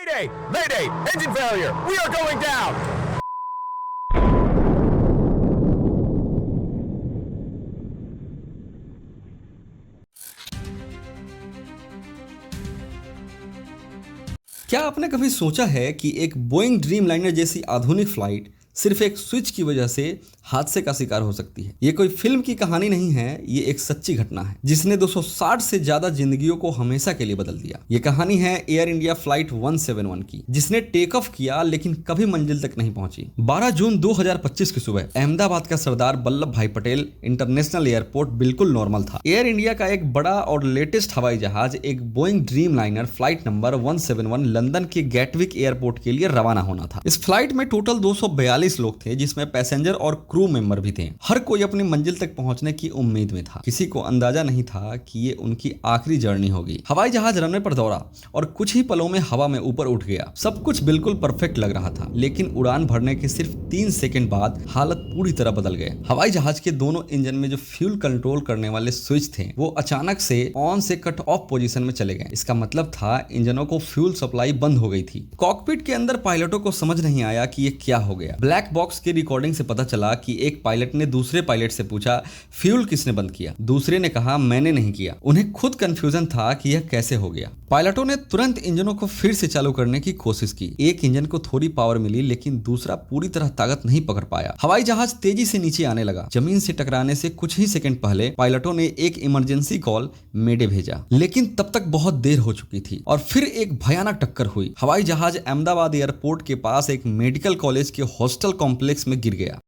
Mayday! Mayday! Engine failure! We are going down! क्या आपने कभी सोचा है कि एक बोइंग ड्रीम लाइनर जैसी आधुनिक फ्लाइट सिर्फ एक स्विच की वजह से हादसे का शिकार हो सकती है? ये कोई फिल्म की कहानी नहीं है, ये एक सच्ची घटना है जिसने 260 से ज्यादा जिंदगियों को हमेशा के लिए बदल दिया। ये कहानी है एयर इंडिया फ्लाइट 171 की, जिसने टेक ऑफ किया लेकिन कभी मंजिल तक नहीं पहुंची। 12 जून 2025 की सुबह अहमदाबाद का सरदार वल्लभ भाई पटेल इंटरनेशनल एयरपोर्ट बिल्कुल नॉर्मल था। एयर इंडिया का एक बड़ा और लेटेस्ट हवाई जहाज एक Boeing dream liner flight number 171 London के गैटविक एयरपोर्ट के लिए रवाना होना था। इस फ्लाइट में टोटल 242 लोग थे, जिसमें पैसेंजर और क्रू मेंबर भी थे। हर कोई अपनी मंजिल तक पहुंचने की उम्मीद में था। किसी को अंदाजा नहीं था कि ये उनकी आखिरी जर्नी होगी। हवाई जहाज रनवे पर दौड़ा और कुछ ही पलों में हवा में ऊपर उठ गया। सब कुछ बिल्कुल परफेक्ट लग रहा था, लेकिन उड़ान भरने के सिर्फ 3 सेकंड बाद हालत पूरी तरह बदल गए। हवाई जहाज के दोनों इंजन में जो फ्यूल कंट्रोल करने वाले स्विच थे वो अचानक से ऑन से कट ऑफ पोजीशन में चले गए। इसका मतलब था इंजनों को फ्यूल सप्लाई बंद हो गई थी। कॉकपिट के अंदर पायलटों को समझ नहीं आया कि ये क्या हो गया। ब्लैक बॉक्स की रिकॉर्डिंग से पता चला कि एक पायलट ने दूसरे पायलट से पूछा, फ्यूल किसने बंद किया? दूसरे ने कहा, मैंने नहीं किया। उन्हें खुद कंफ्यूजन था कि यह कैसे हो गया। पायलटों ने तुरंत इंजनों को फिर से चालू करने की कोशिश की। एक इंजन को थोड़ी पावर मिली, लेकिन दूसरा पूरी तरह ताकत नहीं पकड़ पाया। हवाई जहाज तेजी से नीचे आने लगा। जमीन से टकराने से कुछ ही सेकंड पहले पायलटों ने एक इमरजेंसी कॉल मेडे भेजा, लेकिन तब तक बहुत देर हो चुकी थी और फिर एक भयानक टक्कर हुई। हवाई जहाज अहमदाबाद एयरपोर्ट के पास एक मेडिकल कॉलेज के हॉस्टल कॉम्प्लेक्स में गिर गया।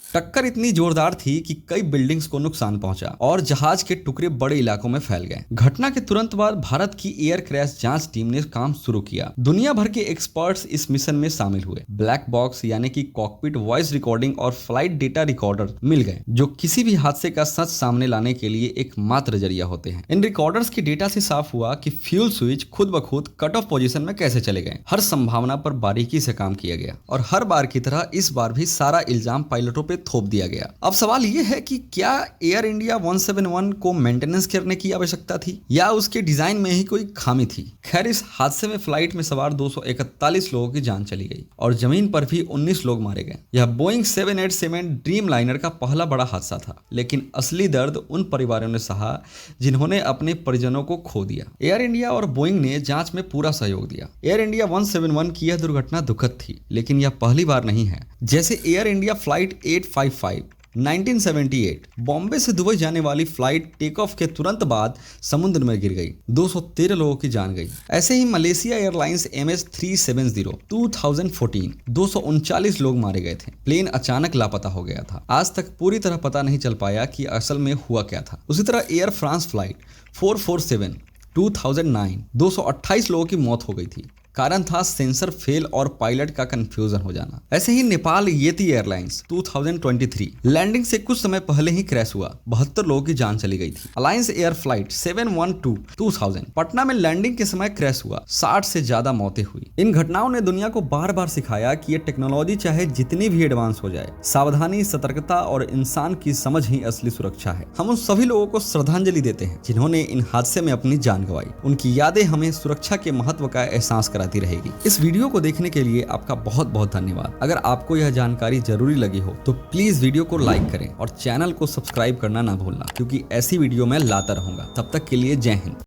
टक्कर इतनी जोरदार थी कि कई बिल्डिंग्स को नुकसान पहुंचा और जहाज के टुकड़े बड़े इलाकों में फैल गए। घटना के तुरंत बाद भारत की एयर क्रैश जांच टीम ने काम शुरू किया। दुनिया भर के एक्सपर्ट्स इस मिशन में शामिल हुए। ब्लैक बॉक्स यानी कि कॉकपिट वॉइस रिकॉर्डिंग और फ्लाइट डेटा रिकॉर्डर मिल गए, जो किसी भी हादसे का सच सामने लाने के लिए एकमात्र जरिया होते हैं। इन रिकॉर्डर्स के डेटा से साफ हुआ कि फ्यूल स्विच खुद ब खुद कट ऑफ पोजीशन में कैसे चले गए। हर संभावना पर बारीकी से काम किया गया और हर बार की तरह इस बार भी सारा इल्जाम पायलटों पे थोप दिया गया। अब सवाल यह है कि क्या एयर इंडिया 171 को मेंटेनेंस करने की आवश्यकता थी या उसके डिजाइन में ही कोई खामी थी? खैर, इस हादसे में फ्लाइट में सवार 241 लोगों की जान चली गई और जमीन पर भी 19 लोग मारे गए। यह बोइंग 787 ड्रीम लाइनर का पहला बड़ा हादसा था, लेकिन असली दर्द उन परिवारों ने सहा जिन्होंने अपने परिजनों को खो दिया। एयर इंडिया और बोइंग ने जांच में पूरा सहयोग दिया। एयर इंडिया 171 की यह दुर्घटना दुखद थी, लेकिन यह पहली बार नहीं है। जैसे एयर इंडिया फ्लाइट 855 1978 बॉम्बे से दुबई जाने वाली फ्लाइट टेक ऑफ के तुरंत बाद समुद्र में गिर गई, 213 लोगों की जान गई। ऐसे ही मलेशिया एयरलाइंस MH370 2014 239 लोग मारे गए थे। प्लेन अचानक लापता हो गया था। आज तक पूरी तरह पता नहीं चल पाया कि असल में हुआ क्या था। उसी तरह एयर फ्रांस फ्लाइट 447 2009 228 लोगों की मौत हो गई थी। कारण था सेंसर फेल और पायलट का कंफ्यूजन हो जाना। ऐसे ही नेपाल येती एयरलाइंस 2023 लैंडिंग से कुछ समय पहले ही क्रैश हुआ, 72 लोगों की जान चली गई थी। अलायंस एयर फ्लाइट 712 2000 पटना में लैंडिंग के समय क्रैश हुआ, 60 से ज्यादा मौतें हुई। इन घटनाओं ने दुनिया को बार बार सिखाया कि ये टेक्नोलॉजी चाहे जितनी भी एडवांस हो जाए, सावधानी, सतर्कता और इंसान की समझ ही असली सुरक्षा है। हम उन सभी लोगों को श्रद्धांजलि देते हैं जिन्होंने इन हादसे में अपनी जान गंवाई। उनकी यादें हमें सुरक्षा के महत्व का एहसास कराती रहेगी। इस वीडियो को देखने के लिए आपका बहुत बहुत धन्यवाद। अगर आपको यह जानकारी जरूरी लगी हो तो प्लीज वीडियो को लाइक करें और चैनल को सब्सक्राइब करना ना भूलना, क्योंकि ऐसी वीडियो मैं लाता रहूंगा। तब तक के लिए जय हिंद।